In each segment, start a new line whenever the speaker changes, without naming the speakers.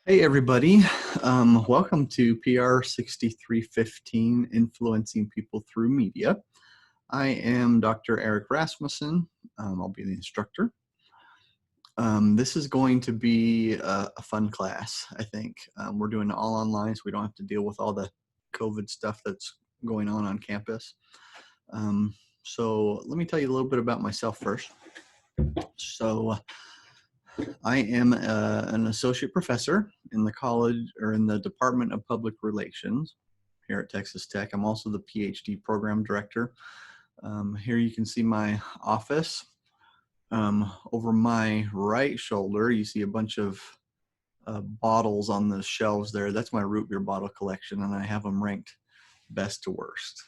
Hey everybody, welcome to PR 6315, Influencing People Through Media. I am Dr. Eric Rasmussen. I'll be the instructor. This is going to be a fun class, I think. We're doing it all online, so we don't have to deal with all the COVID stuff that's going on campus. So let me tell you a little bit about myself first. So I am an associate professor in the college or in the Department of Public Relations here at Texas Tech. I'm also the PhD program director. Here you can see my office. Over my right shoulder, you see a bunch of bottles on the shelves there. That's my root beer bottle collection, and I have them ranked best to worst.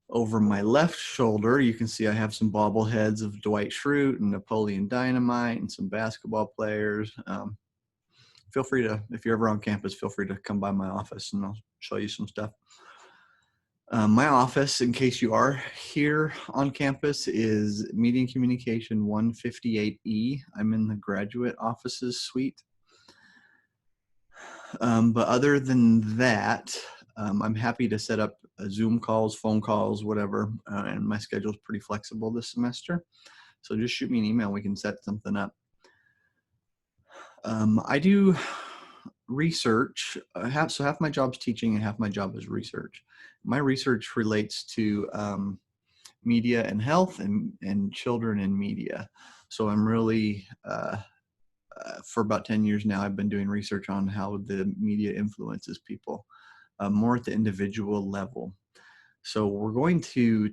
Over my left shoulder, you can see I have some bobbleheads of Dwight Schrute and Napoleon Dynamite and some basketball players. Feel free to, if you're ever on campus, feel free to come by my office and I'll show you some stuff. My office, in case you are here on campus, is Media Communication 158E. I'm in the graduate offices suite. But other than that, I'm happy to set up Zoom calls, phone calls, whatever, and my schedule is pretty flexible this semester. So just shoot me an email, we can set something up. I do research, so half my job's teaching and half my job is research. My research relates to media and health and children in media. So I'm really, for about 10 years now, I've been doing research on how the media influences people, more at the individual level. So we're going to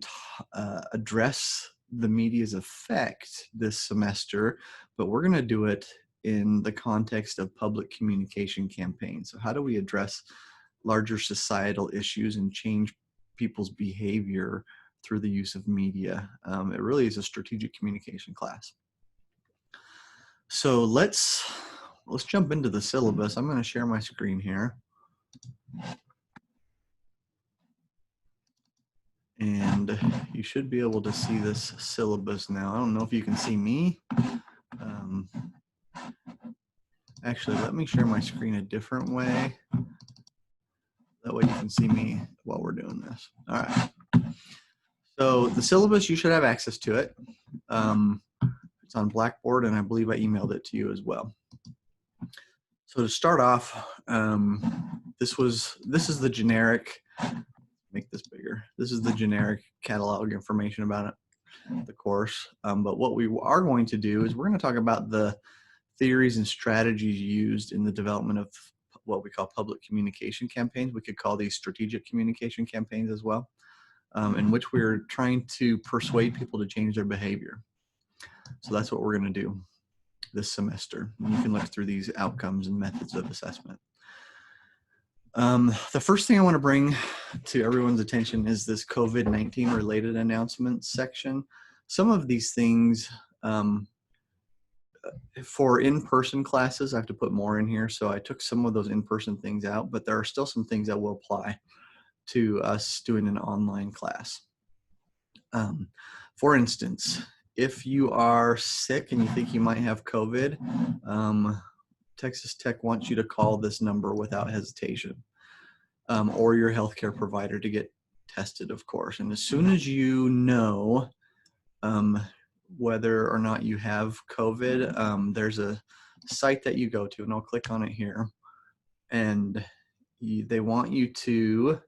address the media's effect this semester, but we're going to do it in the context of public communication campaigns. So how do we address larger societal issues and change people's behavior through the use of media? It really is a strategic communication class. So let's jump into the syllabus. I'm going to share my screen here. And you should be able to see this syllabus now. I don't know if you can see me. Actually, let me share my screen a different way. That way you can see me while we're doing this. All right. So the syllabus, you should have access to it. It's on Blackboard, and I believe I emailed it to you as well. So to start off, this is the generic, make this bigger. This is the generic catalog information about it, the course. But what we are going to do is we're going to talk about the theories and strategies used in the development of what we call public communication campaigns. We could call these strategic communication campaigns as well, in which we're trying to persuade people to change their behavior. So that's what we're going to do this semester. And you can look through these outcomes and methods of assessment. The first thing I want to bring to everyone's attention is this COVID-19 related announcements section. Some of these things, for in-person classes, I have to put more in here. So I took some of those in-person things out, but there are still some things that will apply to us doing an online class. For instance, if you are sick and you think you might have COVID, Texas Tech wants you to call this number without hesitation, or your healthcare provider to get tested, of course. And as soon as you know whether or not you have COVID, there's a site that you go to, and I'll click on it here. And they want you to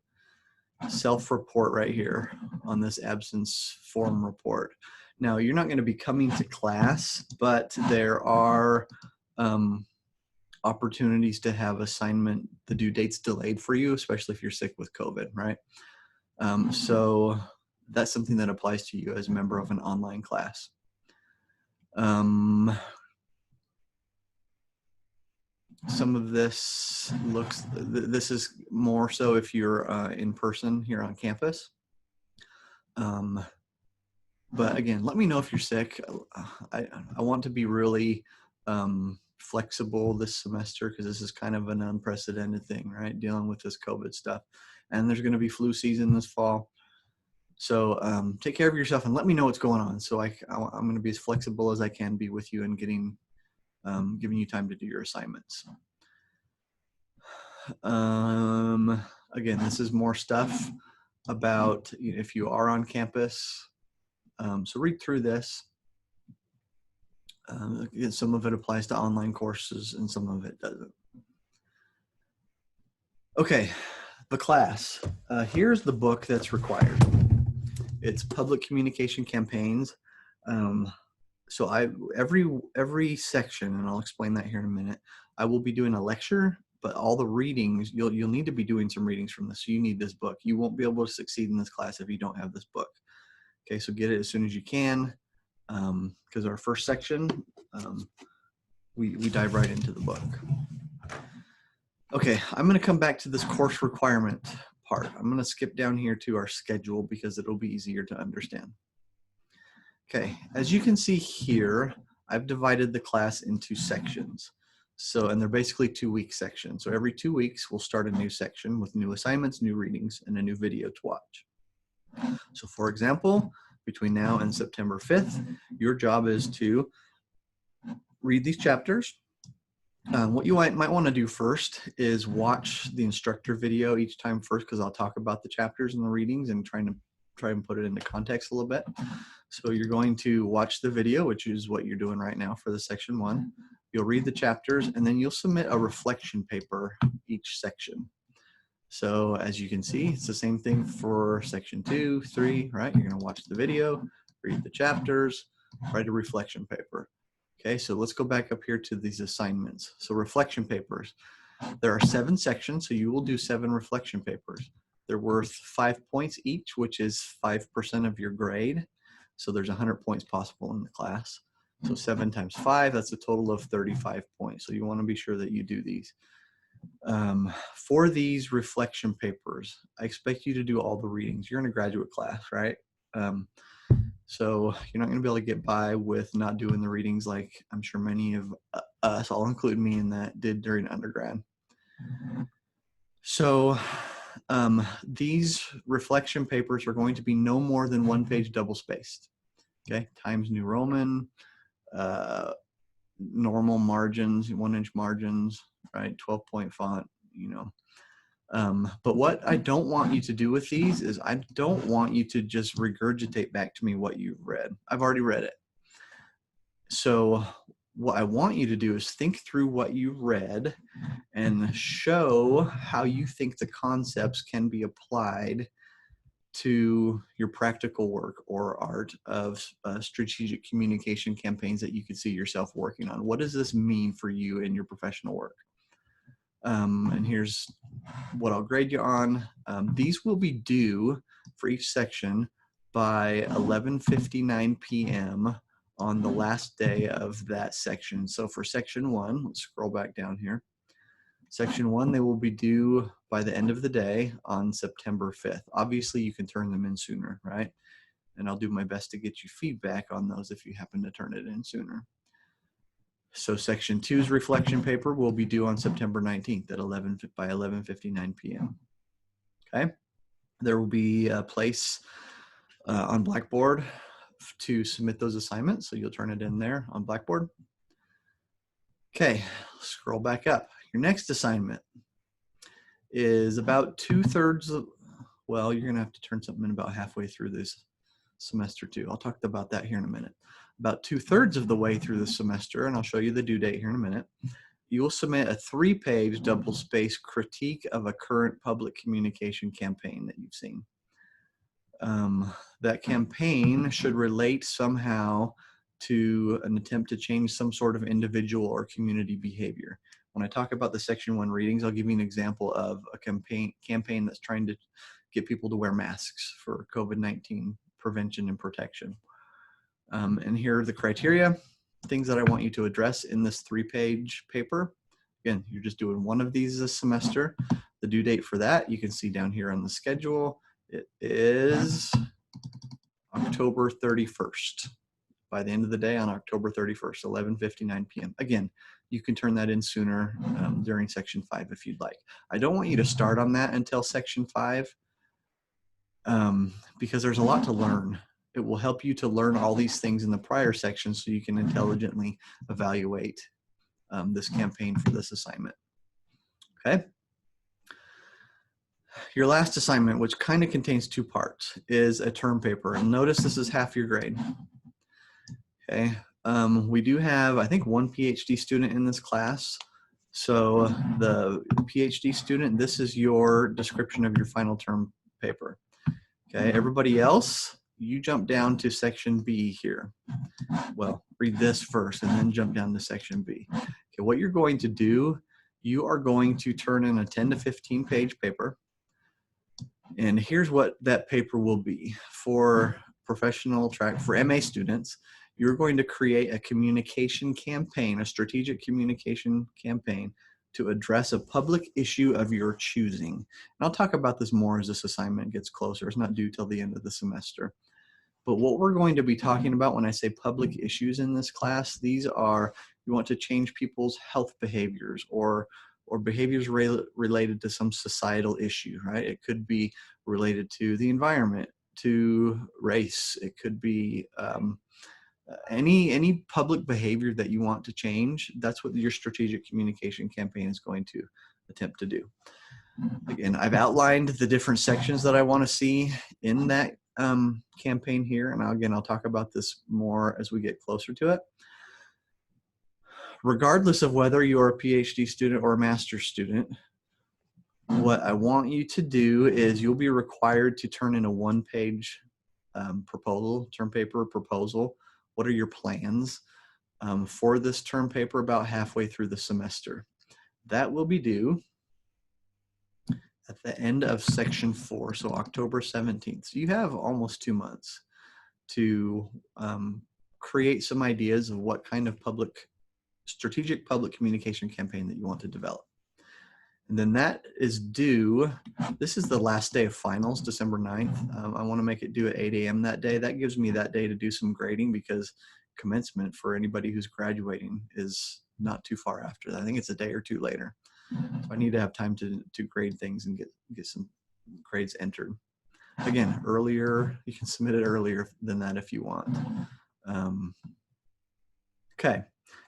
self-report right here on this absence form report. Now, you're not going to be coming to class, but there are opportunities to have assignment, the due dates delayed for you, especially if you're sick with COVID, right? So that's something that applies to you as a member of an online class. Some of this this is more so if you're in person here on campus. But again, let me know if you're sick. I want to be really flexible this semester because this is kind of an unprecedented thing, right? Dealing with this COVID stuff. And there's going to be flu season this fall. So take care of yourself and let me know what's going on. So I'm going to be as flexible as I can be with you in getting giving you time to do your assignments. Again, this is more stuff about if you are on campus. So read through this. Again, some of it applies to online courses and some of it doesn't. Okay, the class. Here's the book that's required. It's Public Communication Campaigns. So every section, and I'll explain that here in a minute, I will be doing a lecture, but all the readings, you'll need to be doing some readings from this. So you need this book. You won't be able to succeed in this class if you don't have this book. Okay, so get it as soon as you can, because our first section, we dive right into the book. Okay, I'm going to come back to this course requirement part. I'm going to skip down here to our schedule because it'll be easier to understand. Okay, as you can see here, I've divided the class into sections. So, and they're basically 2-week sections. So every 2 weeks, we'll start a new section with new assignments, new readings, and a new video to watch. So for example, between now and September 5th, your job is to read these chapters. What you might want to do first is watch the instructor video each time first, because I'll talk about the chapters and the readings and try and put it into context a little bit. So you're going to watch the video, which is what you're doing right now for the section 1. You'll read the chapters, and then you'll submit a reflection paper each section. So as you can see, it's the same thing for section 2, 3, right? You're going to watch the video, read the chapters, write a reflection paper. Okay, so let's go back up here to these assignments. So reflection papers. There are 7 sections, so you will do 7 reflection papers. They're worth 5 points each, which is 5% of your grade. So there's 100 points possible in the class. So 7 times 5, that's a total of 35 points. So you want to be sure that you do these. For these reflection papers, I expect you to do all the readings. You're in a graduate class, right? So you're not going to be able to get by with not doing the readings like I'm sure many of us, I'll include me in that, did during undergrad. So these reflection papers are going to be no more than 1 page double-spaced. Okay, Times New Roman, normal margins, 1-inch margins, right? 12-point font, But what I don't want you to do with these is I don't want you to just regurgitate back to me what you've read. I've already read it. So what I want you to do is think through what you've read and show how you think the concepts can be applied to your practical work or art of strategic communication campaigns that you could see yourself working on. What does this mean for you in your professional work? And here's what I'll grade you on. These will be due for each section by 11:59 p.m. on the last day of that section. So for section 1, let's scroll back down here. Section 1, they will be due by the end of the day on September 5th. Obviously, you can turn them in sooner, right? And I'll do my best to get you feedback on those if you happen to turn it in sooner. So section 2's reflection paper will be due on September 19th at by 11:59 p.m. Okay. There will be a place on Blackboard to submit those assignments. So you'll turn it in there on Blackboard. Okay, scroll back up. Your next assignment is about 2/3 of, well, you're going to have to turn something in about halfway through this semester too. I'll talk about that here in a minute. About 2/3 of the way through the semester, and I'll show you the due date here in a minute, you will submit a 3-page double-spaced critique of a current public communication campaign that you've seen. That campaign should relate somehow to an attempt to change some sort of individual or community behavior. When I talk about the section 1 readings, I'll give you an example of a campaign that's trying to get people to wear masks for COVID-19 prevention and protection. And here are the criteria, things that I want you to address in this 3-page paper. Again, you're just doing one of these this semester. The due date for that, you can see down here on the schedule. It is October 31st. By the end of the day on October 31st, 11:59 p.m. Again, you can turn that in sooner during section 5 if you'd like. I don't want you to start on that until section 5 because there's a lot to learn. It will help you to learn all these things in the prior sections so you can intelligently evaluate this campaign for this assignment. Okay. Your last assignment, which kind of contains two parts, is a term paper. And notice this is half your grade. Okay. We do have, I think, one PhD student in this class. So the PhD student, this is your description of your final term paper. Okay. Everybody else, you jump down to section B here. Well, read this first and then jump down to section B. Okay. What you're going to do, you are going to turn in a 10 to 15 page paper. And here's what that paper will be. For professional track, for MA students, you're going to create a communication campaign, a strategic communication campaign to address a public issue of your choosing. And I'll talk about this more as this assignment gets closer. It's not due till the end of the semester. But what we're going to be talking about when I say public issues in this class, these are, you want to change people's health behaviors or behaviors related to some societal issue, right? It could be related to the environment, to race. It could be any public behavior that you want to change. That's what your strategic communication campaign is going to attempt to do. Again, I've outlined the different sections that I want to see in that campaign here. And I'll talk about this more as we get closer to it. Regardless of whether you're a PhD student or a master's student, what I want you to do is you'll be required to turn in a one-page proposal, term paper proposal. What are your plans for this term paper about halfway through the semester? That will be due at the end of section 4, so October 17th. So you have almost 2 months to create some ideas of what kind of strategic public communication campaign that you want to develop. And then that is due, this is the last day of finals, December 9th. I want to make it due at 8 a.m. that day. That gives me that day to do some grading because commencement for anybody who's graduating is not too far after that. I think it's a day or two later. So I need to have time to grade things and get some grades entered. Again, earlier, you can submit it earlier than that if you want. Okay,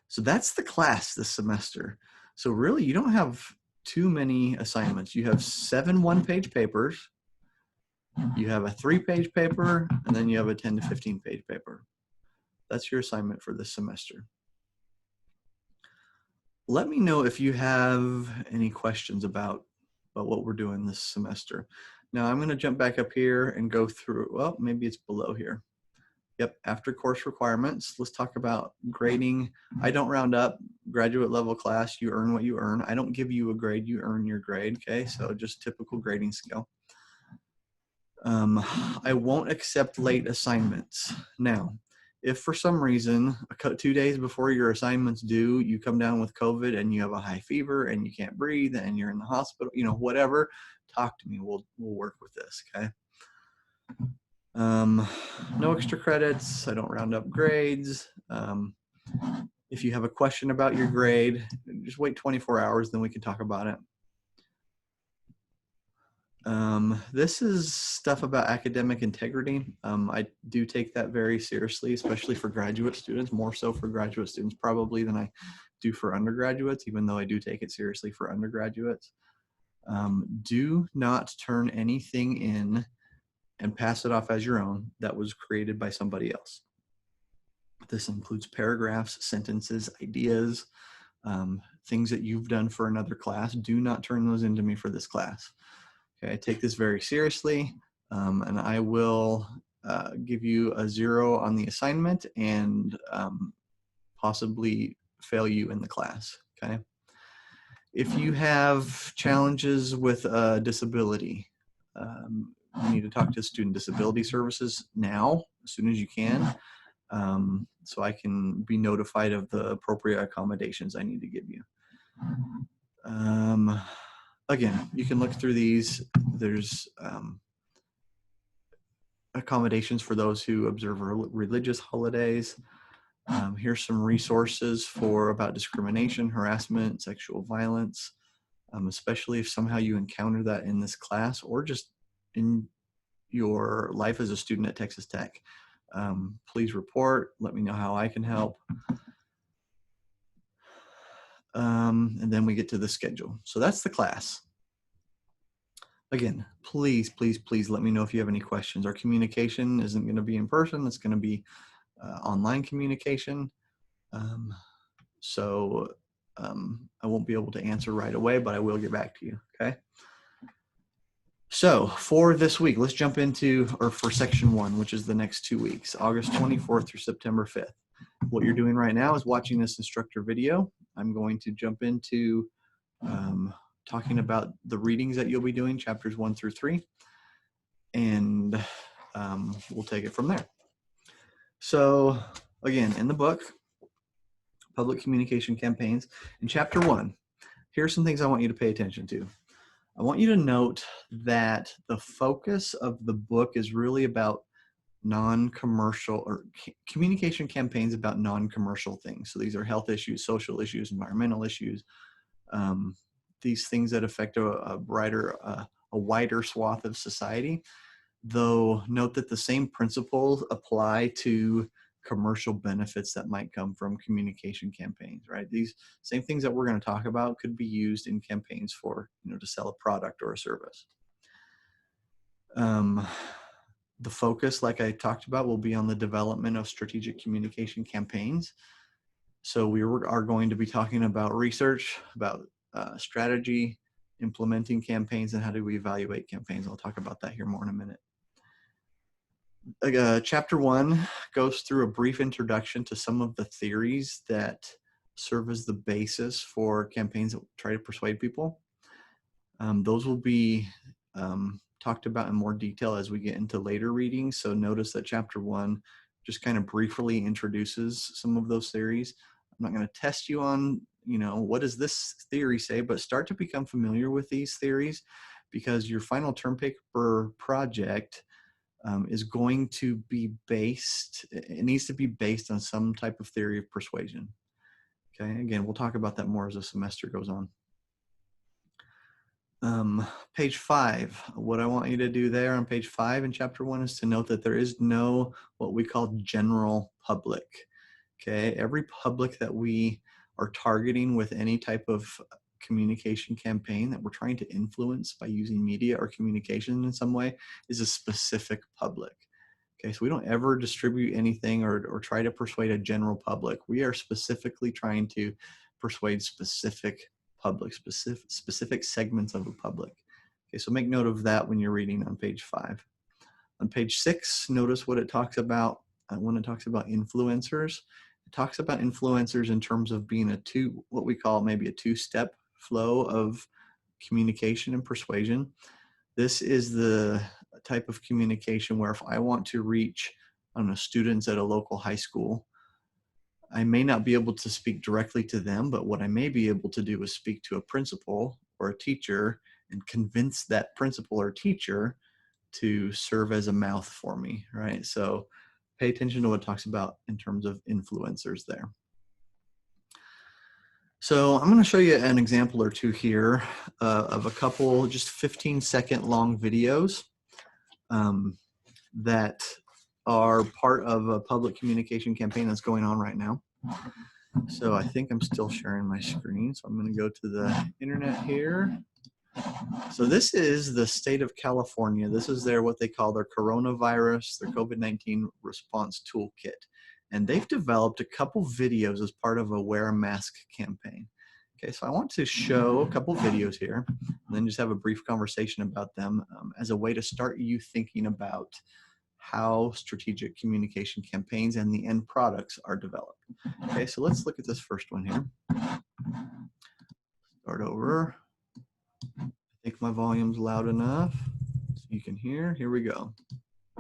so that's the class this semester. So really, you don't have too many assignments. You have 7 one-page papers, you have a 3-page paper, and then you have a 10 to 15-page paper. That's your assignment for this semester. Let me know if you have any questions about what we're doing this semester. Now I'm going to jump back up here and go through, well, maybe it's below here. Yep, after course requirements, let's talk about grading. I don't round up. Graduate level class, you earn what you earn. I don't give you a grade, you earn your grade, okay? So just typical grading scale. I won't accept late assignments. Now, if for some reason, 2 days before your assignment's due, you come down with COVID and you have a high fever and you can't breathe and you're in the hospital, you know, whatever, talk to me. We'll work with this, okay? No extra credits. I don't round up grades. If you have a question about your grade, just wait 24 hours, then we can talk about it. This is stuff about academic integrity. I do take that very seriously, especially for graduate students, more so for graduate students probably than I do for undergraduates, even though I do take it seriously for undergraduates. Do not turn anything in and pass it off as your own that was created by somebody else. This includes paragraphs, sentences, ideas, things that you've done for another class. Do not turn those into me for this class. Okay, I take this very seriously, and I will give you a 0 on the assignment and possibly fail you in the class, okay? If you have challenges with a disability, you need to talk to Student Disability Services now, as soon as you can, so I can be notified of the appropriate accommodations I need to give you. Again, you can look through these. There's accommodations for those who observe religious holidays. Here's some resources about discrimination, harassment, sexual violence, especially if somehow you encounter that in this class or just in your life as a student at Texas Tech. Please report. Let me know how I can help. And then we get to the schedule. So that's the class. Again, please, please, please let me know if you have any questions. Our communication isn't going to be in person. It's going to be online communication. So I won't be able to answer right away, but I will get back to you, okay? So for this week, let's jump into, or for section 1, which is the next 2 weeks, August 24th through September 5th. What you're doing right now is watching this instructor video. I'm going to jump into talking about the readings that you'll be doing, chapters 1 through 3, and we'll take it from there. So again, in the book, Public Communication Campaigns, in chapter 1, here's some things I want you to pay attention to. I want you to note that the focus of the book is really about non-commercial, or communication campaigns about non-commercial things. So these are health issues, social issues, environmental issues, these things that affect a wider swath of society. Though note that the same principles apply to commercial benefits that might come from communication campaigns, right? These same things that we're going to talk about could be used in campaigns for, to sell a product or a service. The focus, like I talked about, will be on the development of strategic communication campaigns. So we are going to be talking about research, about strategy, implementing campaigns, and how do we evaluate campaigns. I'll talk about that here more in a minute. Chapter 1 goes through a brief introduction to some of the theories that serve as the basis for campaigns that try to persuade people. Those will be talked about in more detail as we get into later readings. So notice that chapter 1 just kind of briefly introduces some of those theories. I'm not going to test you on, what does this theory say, but start to become familiar with these theories, because your final term paper project is going to be it needs to be based on some type of theory of persuasion. Okay, again, we'll talk about that more as the semester goes on. Page 5, what I want you to do there on page 5 in chapter 1 is to note that there is no what we call general public. Okay, every public that we are targeting with any type of communication campaign that we're trying to influence by using media or communication in some way is a specific public. Okay, so we don't ever distribute anything or try to persuade a general public. We are specifically trying to persuade specific public, specific segments of a public. Okay, so make note of that when you're reading on page 5. On page 6, notice what it talks about when it talks about influencers. It talks about influencers in terms of being what we call maybe a two-step flow of communication and persuasion. This is the type of communication where if I want to reach, students at a local high school, I may not be able to speak directly to them, but what I may be able to do is speak to a principal or a teacher and convince that principal or teacher to serve as a mouth for me, right? So pay attention to what it talks about in terms of influencers there. So I'm going to show you an example or two here of a couple just 15-second long videos that are part of a public communication campaign that's going on right now. So I think I'm still sharing my screen. So I'm going to go to the internet here. So this is the state of California. This is what they call their coronavirus, their COVID-19 response toolkit. And they've developed a couple videos as part of a wear a mask campaign. Okay, so I want to show a couple videos here and then just have a brief conversation about them as a way to start you thinking about how strategic communication campaigns and the end products are developed. Okay, so let's look at this first one here. Start over. I think my volume's loud enough so you can hear. Here we go.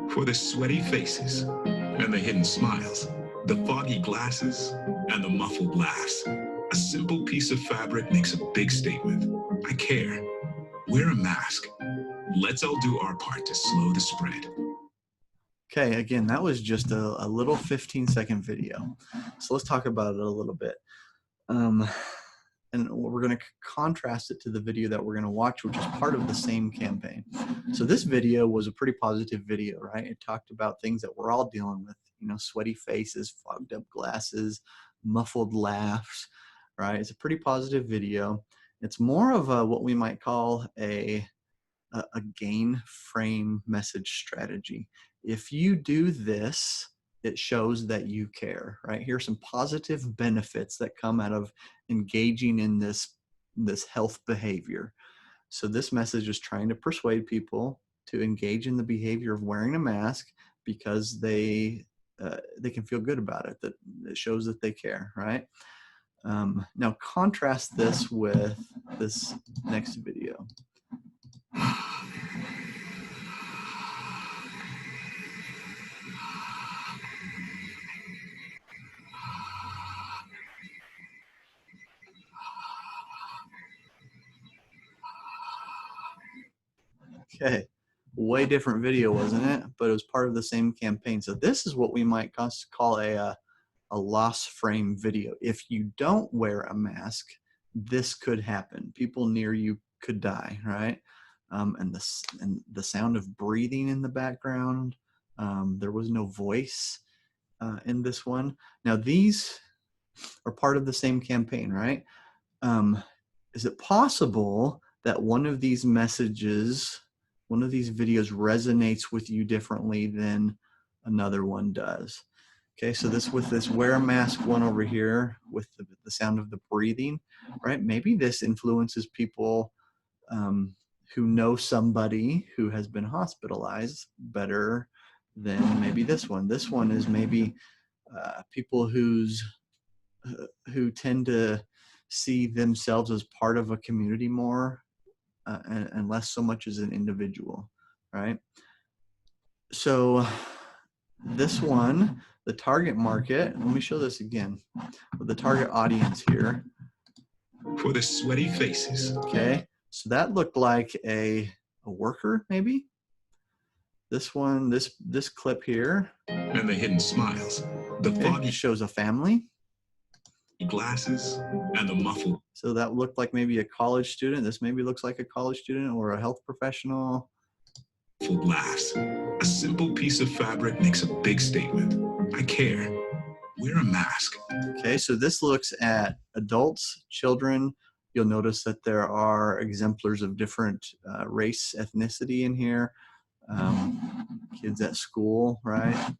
For the sweaty faces and the hidden smiles, the foggy glasses and the muffled laughs, a simple piece of fabric makes a big statement. I care. Wear a mask. Let's all do our part to slow the spread.
Okay, again, that was just a little 15-second video. So let's talk about it a little bit. And we're going to contrast it to the video that we're going to watch, which is part of the same campaign. So this video was a pretty positive video, right? It talked about things that we're all dealing with, sweaty faces, fogged up glasses, muffled laughs. right? It's a pretty positive video. It's more of a what we might call a gain frame message strategy. If you do this, it shows that you care, right? Here's some positive benefits that come out of engaging in this health behavior. So this message is trying to persuade people to engage in the behavior of wearing a mask because they can feel good about it. That it shows that they care, right? Now contrast this with this next video. Okay, way different video, wasn't it? But it was part of the same campaign. So this is what we might call a loss frame video. If you don't wear a mask, this could happen. People near you could die, right? And the sound of breathing in the background. There was no voice in this one. Now these are part of the same campaign, right? Is it possible that one of these messages, one of these videos resonates with you differently than another one does? Okay, so with this wear a mask one over here with the sound of the breathing, right? Maybe this influences people who know somebody who has been hospitalized better than maybe this one. This one is maybe people who tend to see themselves as part of a community more and less so much as an individual, right? So this one, the target market, let me show this again, with the target audience here.
For the sweaty faces.
Okay, so that looked like a worker, maybe. This one, this clip here.
And the hidden smiles. The foggy
shows a family.
Glasses and the muffled.
So that looked like maybe a college student. This maybe looks like a college student or a health professional.
Muffled laughs. A simple piece of fabric makes a big statement. I care. Wear a mask.
Okay, so this looks at adults, children. You'll notice that there are exemplars of different race, ethnicity in here. Kids at school, right?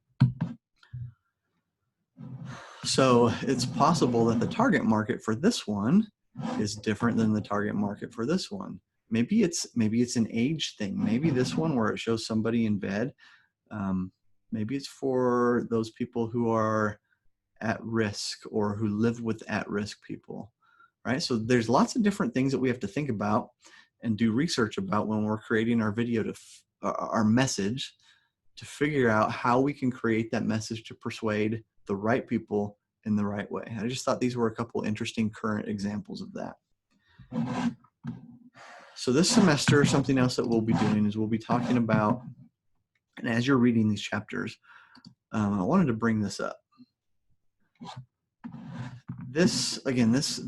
So it's possible that the target market for this one is different than the target market for this one. Maybe it's an age thing. Maybe this one where it shows somebody in bed, maybe it's for those people who are at risk or who live with at-risk people, right? So there's lots of different things that we have to think about and do research about when we're creating our video our message, to figure out how we can create that message to persuade the right people in the right way. I just thought these were a couple interesting current examples of that. So this semester, something else that we'll be doing is we'll be talking about, and as you're reading these chapters, I wanted to bring this up. This, again, this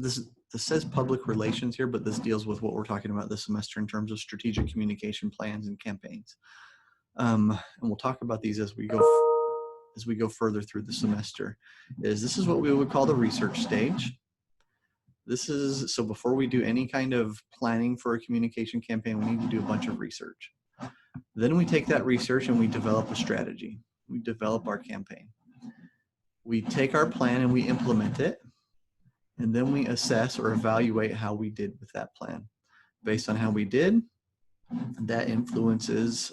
says public relations here, but this deals with what we're talking about this semester in terms of strategic communication plans and campaigns. And we'll talk about these as we go further through the semester. This is what we would call the research stage. So before we do any kind of planning for a communication campaign, we need to do a bunch of research. Then we take that research and we develop a strategy. We develop our campaign. We take our plan and we implement it. And then we assess or evaluate how we did with that plan. Based on how we did, that influences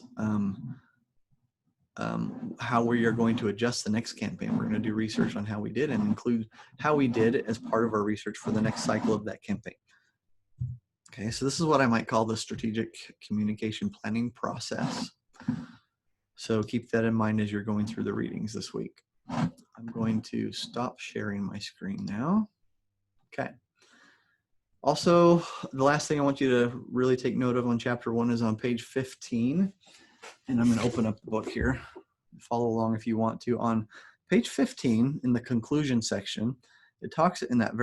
how we are going to adjust the next campaign. We're going to do research on how we did and include how we did as part of our research for the next cycle of that campaign. Okay, so this is what I might call the strategic communication planning process. So keep that in mind as you're going through the readings this week. I'm going to stop sharing my screen now. Okay. Also, the last thing I want you to really take note of on chapter 1 is on page 15. And I'm going to open up the book here. Follow along if you want to. On page 15, in the conclusion section, it talks in that the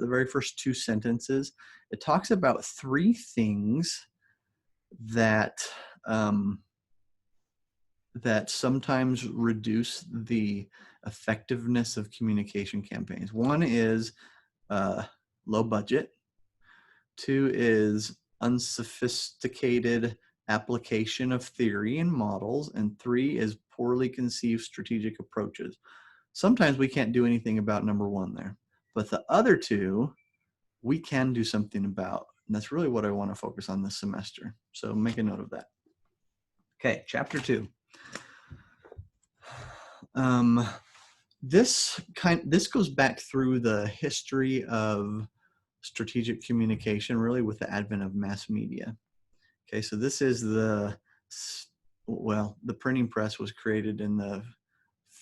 very first 2 sentences, it talks about 3 things that that sometimes reduce the effectiveness of communication campaigns. One is low budget. Two is unsophisticated application of theory and models. And three is poorly conceived strategic approaches. Sometimes we can't do anything about number one there, but the other two we can do something about. And that's really what I want to focus on this semester. So make a note of that. Okay, chapter 2. This goes back through the history of strategic communication, really with the advent of mass media. Okay, so this is the printing press was created in the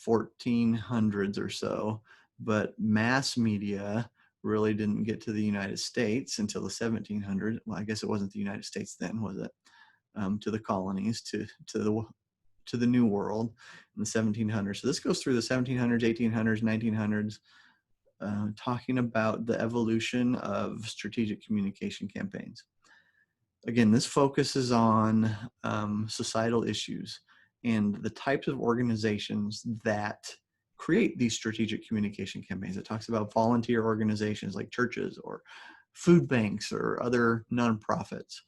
1400s or so, but mass media really didn't get to the United States until the 1700s. Well, I guess it wasn't the United States then, was it? To the colonies, to the New World in the 1700s. So this goes through the 1700s, 1800s, 1900s, talking about the evolution of strategic communication campaigns. Again, this focuses on societal issues and the types of organizations that create these strategic communication campaigns. It talks about volunteer organizations like churches or food banks or other nonprofits.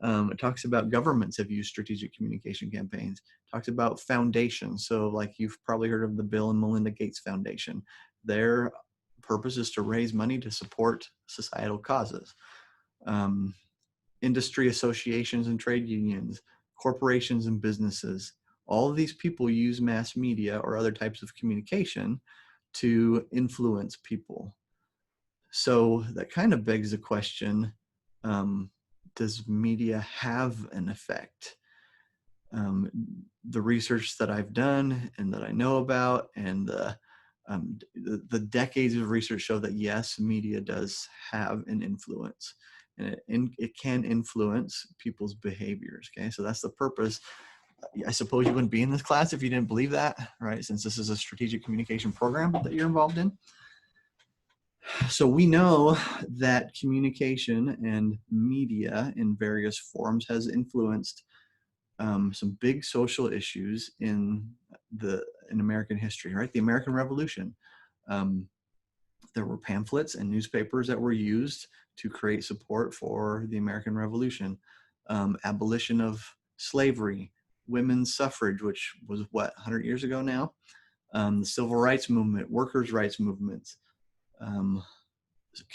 It talks about governments have used strategic communication campaigns. It talks about foundations. So like you've probably heard of the Bill and Melinda Gates Foundation. Their purpose is to raise money to support societal causes. Industry associations and trade unions, corporations and businesses. All of these people use mass media or other types of communication to influence people. So that kind of begs the question, does media have an effect? The research that I've done and that I know about and the decades of research show that yes, media does have an influence, and it can influence people's behaviors. Okay, so that's the purpose. I suppose you wouldn't be in this class if you didn't believe that, right? Since this is a strategic communication program that you're involved in. So we know that communication and media in various forms has influenced some big social issues in American history, right? The American Revolution. There were pamphlets and newspapers that were used to create support for the American Revolution. Abolition of slavery, women's suffrage, which was 100 years ago now. The civil rights movement, workers' rights movements.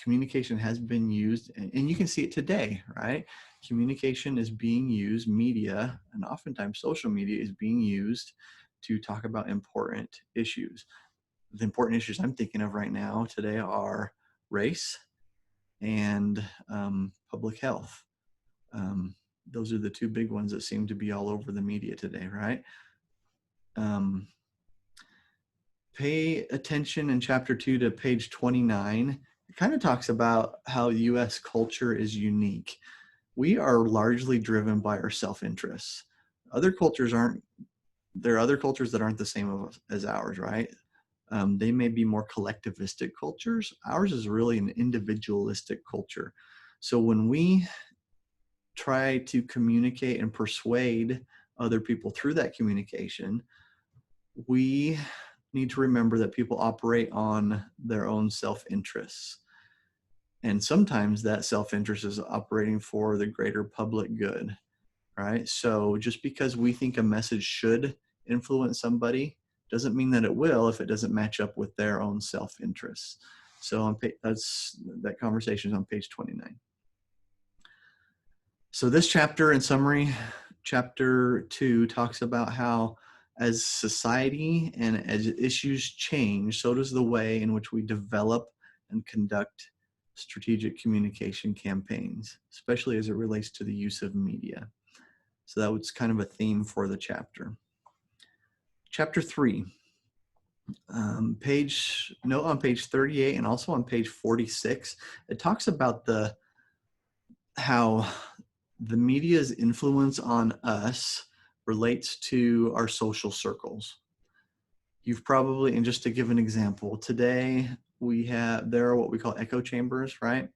Communication has been used, and you can see it today, right? Communication is being used, media, and oftentimes social media is being used to talk about important issues. The important issues I'm thinking of right now today are race and public health. Those are the two big ones that seem to be all over the media today, right? Pay attention in chapter 2 to page 29. It kind of talks about how U.S. culture is unique. We are largely driven by our self-interests. Other cultures aren't. There are other cultures that aren't the same as ours, right? They may be more collectivistic cultures. Ours is really an individualistic culture. So when we try to communicate and persuade other people through that communication, we need to remember that people operate on their own self-interests. And sometimes that self-interest is operating for the greater public good, right? So just because we think a message should influence somebody doesn't mean that it will if it doesn't match up with their own self-interests. So that conversation is on page 29. So this chapter, in summary, chapter 2 talks about how as society and as issues change, so does the way in which we develop and conduct strategic communication campaigns, especially as it relates to the use of media. So that was kind of a theme for the chapter. Chapter 3, on page 38 and also on page 46, it talks about how the media's influence on us relates to our social circles. You've probably, and just to give an example, today there are what we call echo chambers, right?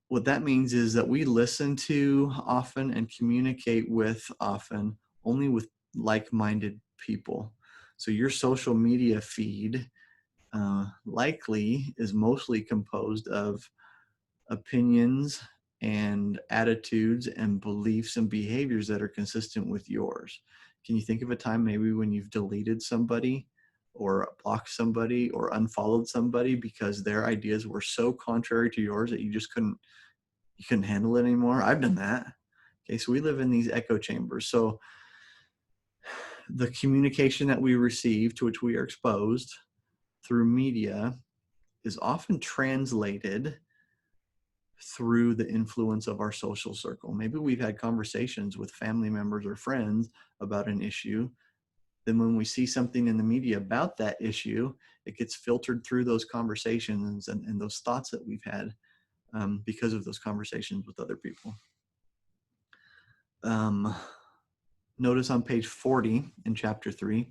What that means is that we listen to often and communicate with often only with like-minded people. So your social media feed likely is mostly composed of opinions and attitudes and beliefs and behaviors that are consistent with yours. Can you think of a time maybe when you've deleted somebody or blocked somebody or unfollowed somebody because their ideas were so contrary to yours that you couldn't handle it anymore? I've done that. Okay, so we live in these echo chambers. So the communication that we receive, to which we are exposed through media, is often translated through the influence of our social circle. Maybe we've had conversations with family members or friends about an issue. Then when we see something in the media about that issue, it gets filtered through those conversations and those thoughts that we've had because of those conversations with other people. Notice on page 40 in chapter 3,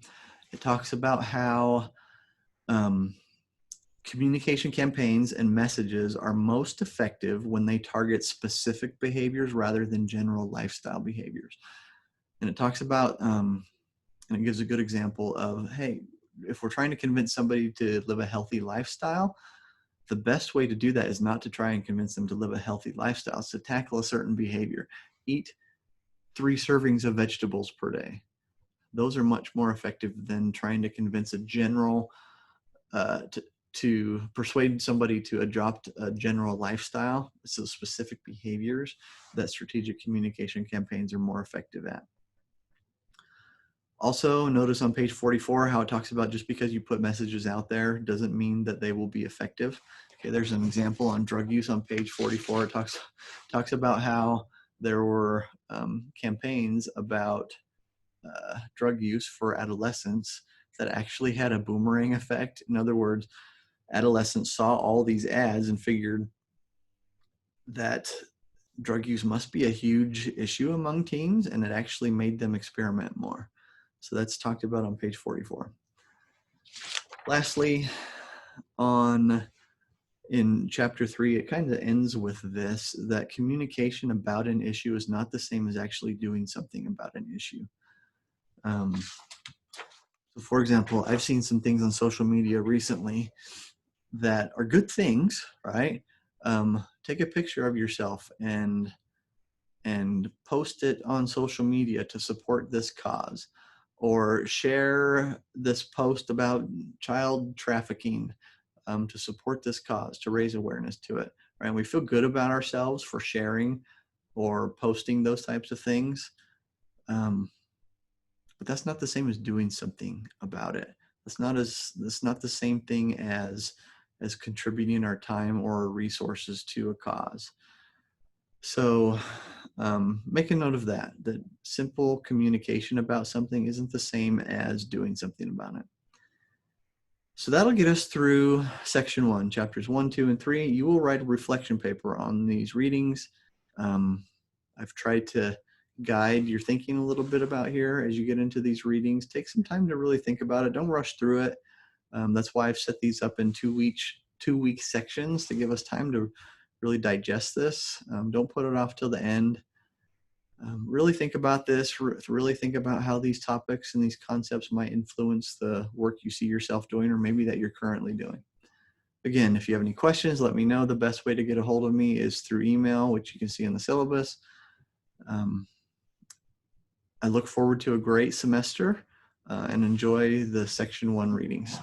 it talks about how communication campaigns and messages are most effective when they target specific behaviors rather than general lifestyle behaviors. And it talks about, and it gives a good example of, hey, if we're trying to convince somebody to live a healthy lifestyle, the best way to do that is not to try and convince them to live a healthy lifestyle. It's to tackle a certain behavior. Eat 3 servings of vegetables per day. Those are much more effective than trying to convince a general, to persuade somebody to adopt a general lifestyle. So specific behaviors that strategic communication campaigns are more effective at. Also, notice on page 44 how it talks about just because you put messages out there doesn't mean that they will be effective. Okay, there's an example on drug use on page 44. It talks about how there were campaigns about drug use for adolescents that actually had a boomerang effect. In other words, adolescents saw all these ads and figured that drug use must be a huge issue among teens, and it actually made them experiment more. So that's talked about on page 44. Lastly, in chapter 3, it kind of ends with this, that communication about an issue is not the same as actually doing something about an issue. So for example, I've seen some things on social media recently that are good things, right? Take a picture of yourself and post it on social media to support this cause, or share this post about child trafficking to support this cause, to raise awareness to it, right? And we feel good about ourselves for sharing or posting those types of things. But that's not the same as doing something about it. That's not the same thing as contributing our time or resources to a cause. So make a note of that simple communication about something isn't the same as doing something about it. So that'll get us through section 1, chapters 1, 2, and 3. You will write a reflection paper on these readings. I've tried to guide your thinking a little bit about here as you get into these readings. Take some time to really think about it. Don't rush through it. That's why I've set these up in 2-week sections to give us time to really digest this. Don't put it off till the end. Really think about this. Really think about how these topics and these concepts might influence the work you see yourself doing, or maybe that you're currently doing. Again, if you have any questions, let me know. The best way to get a hold of me is through email, which you can see in the syllabus. I look forward to a great semester and enjoy the section 1 readings.